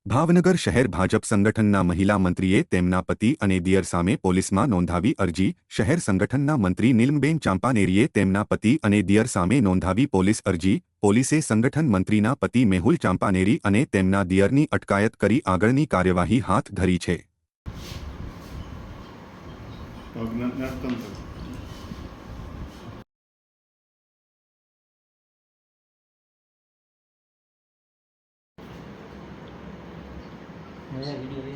ભાવનગર શહેર ભાજપ સંગઠનના મહિલા મંત્રીએ તેમના પતિ અને દિયર સામે પોલીસમાં નોંધાવી અરજી. શહેર સંગઠનના મંત્રી નીલમબેન ચાંપાનેરીએ તેમના પતિ અને દિયર સામે નોંધાવી પોલીસ અરજી. પોલીસે સંગઠન મંત્રીના પતિ મેહુલ ચાંપાનેરી અને તેમના દિયરની અટકાયત કરી આગળની કાર્યવાહી હાથ ધરી છે. मेरा वीडियो है